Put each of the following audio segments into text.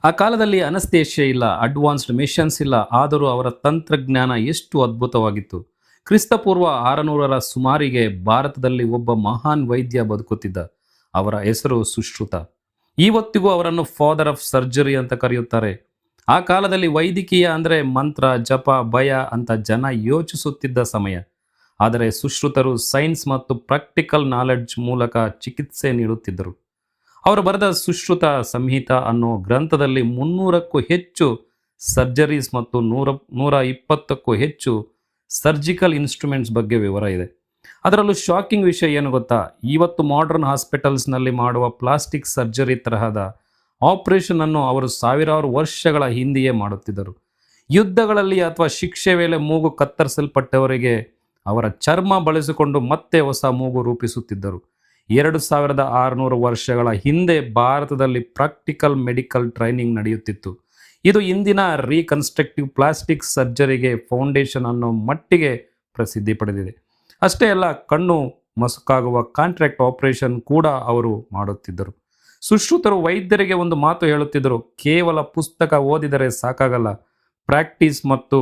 ಆ ಕಾಲದಲ್ಲಿ ಅನಸ್ತೇಷ್ಯ ಇಲ್ಲ, ಅಡ್ವಾನ್ಸ್ಡ್ ಮೆಷನ್ಸ್ ಇಲ್ಲ, ಆದರೂ ಅವರ ತಂತ್ರಜ್ಞಾನ ಎಷ್ಟು ಅದ್ಭುತವಾಗಿತ್ತು. ಕ್ರಿಸ್ತಪೂರ್ವ 600ರ ಸುಮಾರಿಗೆ ಭಾರತದಲ್ಲಿ ಒಬ್ಬ ಮಹಾನ್ ವೈದ್ಯ ಬದುಕುತ್ತಿದ್ದ. ಅವರ ಹೆಸರು ಸುಶ್ರುತ. ಇವತ್ತಿಗೂ ಅವರನ್ನು ಫಾದರ್ ಆಫ್ ಸರ್ಜರಿ ಅಂತ ಕರೆಯುತ್ತಾರೆ. ಆ ಕಾಲದಲ್ಲಿ ವೈದ್ಯಕೀಯ ಅಂದರೆ ಮಂತ್ರ, ಜಪ, ಭಯ ಅಂತ ಜನ ಯೋಚಿಸುತ್ತಿದ್ದ ಸಮಯ. ಆದರೆ ಸುಶ್ರುತರು ಸೈನ್ಸ್ ಮತ್ತು ಪ್ರಾಕ್ಟಿಕಲ್ ನಾಲೆಡ್ಜ್ ಮೂಲಕ ಚಿಕಿತ್ಸೆ ನೀಡುತ್ತಿದ್ದರು. ಅವರು ಬರೆದ ಸುಶ್ರುತ ಸಂಹಿತ ಅನ್ನೋ ಗ್ರಂಥದಲ್ಲಿ 300ಕ್ಕೂ ಹೆಚ್ಚು ಸರ್ಜರೀಸ್ ಮತ್ತು 120ಕ್ಕೂ ಹೆಚ್ಚು ಸರ್ಜಿಕಲ್ ಇನ್ಸ್ಟ್ರೂಮೆಂಟ್ಸ್ ಬಗ್ಗೆ ವಿವರ ಇದೆ. ಅದರಲ್ಲೂ ಶಾಕಿಂಗ್ ವಿಷಯ ಏನು ಗೊತ್ತಾ? ಇವತ್ತು ಮಾಡರ್ನ್ ಹಾಸ್ಪಿಟಲ್ಸ್ನಲ್ಲಿ ಮಾಡುವ ಪ್ಲಾಸ್ಟಿಕ್ ಸರ್ಜರಿ ತರಹದ ಆಪರೇಷನ್ ಅನ್ನು ಅವರು ಸಾವಿರಾರು ವರ್ಷಗಳ ಹಿಂದೆಯೇ ಮಾಡುತ್ತಿದ್ದರು. ಯುದ್ಧಗಳಲ್ಲಿ ಅಥವಾ ಶಿಕ್ಷೆ ವೇಳೆ ಮೂಗು ಕತ್ತರಿಸಲ್ಪಟ್ಟವರಿಗೆ ಅವರ ಚರ್ಮ ಬಳಸಿಕೊಂಡು ಮತ್ತೆ ಹೊಸ ಮೂಗು ರೂಪಿಸುತ್ತಿದ್ದರು. 2600 ವರ್ಷಗಳ ಹಿಂದೆ ಭಾರತದಲ್ಲಿ ಪ್ರಾಕ್ಟಿಕಲ್ ಮೆಡಿಕಲ್ ಟ್ರೈನಿಂಗ್ ನಡೆಯುತ್ತಿತ್ತು. ಇದು ಇಂದಿನ ರೀಕನ್ಸ್ಟ್ರಕ್ಟಿವ್ ಪ್ಲಾಸ್ಟಿಕ್ ಸರ್ಜರಿಗೆ ಫೌಂಡೇಶನ್ ಅನ್ನೋ ಮಟ್ಟಿಗೆ ಪ್ರಸಿದ್ಧಿ ಪಡೆದಿದೆ. ಅಷ್ಟೇ ಅಲ್ಲ, ಕಣ್ಣು ಮಸುಕಾಗುವ ಕಾಂಟ್ರಾಕ್ಟ್ ಆಪರೇಷನ್ ಕೂಡ ಅವರು ಮಾಡುತ್ತಿದ್ದರು. ಸುಶ್ರುತರು ವೈದ್ಯರಿಗೆ ಒಂದು ಮಾತು ಹೇಳುತ್ತಿದ್ದರು: ಕೇವಲ ಪುಸ್ತಕ ಓದಿದರೆ ಸಾಕಾಗಲ್ಲ, ಪ್ರಾಕ್ಟೀಸ್ ಮತ್ತು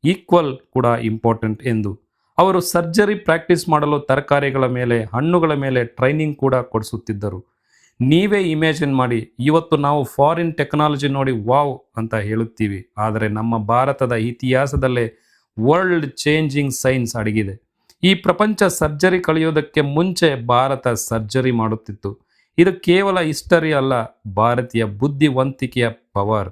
ಈಕ್ವಲ್ ಕೂಡ ಇಂಪಾರ್ಟೆಂಟ್ ಎಂದು. ಅವರು ಸರ್ಜರಿ ಪ್ರಾಕ್ಟೀಸ್ ಮಾಡಲು ತರಕಾರಿಗಳ ಮೇಲೆ, ಹಣ್ಣುಗಳ ಮೇಲೆ ಟ್ರೈನಿಂಗ್ ಕೂಡ ಕೊಡಿಸುತ್ತಿದ್ದರು. ನೀವೇ ಇಮ್ಯಾಜಿನ್ ಮಾಡಿ, ಇವತ್ತು ನಾವು ಫಾರಿನ್ ಟೆಕ್ನಾಲಜಿ ನೋಡಿ ವಾವ್ ಅಂತ ಹೇಳುತ್ತೀವಿ, ಆದರೆ ನಮ್ಮ ಭಾರತದ ಇತಿಹಾಸದಲ್ಲೇ ವರ್ಲ್ಡ್ ಚೇಂಜಿಂಗ್ ಸೈನ್ಸ್ ಅಡಗಿದೆ. ಈ ಪ್ರಪಂಚ ಸರ್ಜರಿ ಕಳೆಯೋದಕ್ಕೆ ಮುಂಚೆ ಭಾರತ ಸರ್ಜರಿ ಮಾಡುತ್ತಿತ್ತು. ಇದು ಕೇವಲ ಹಿಸ್ಟರಿ ಅಲ್ಲ, ಭಾರತೀಯ ಬುದ್ಧಿವಂತಿಕೆಯ ಪವರ್.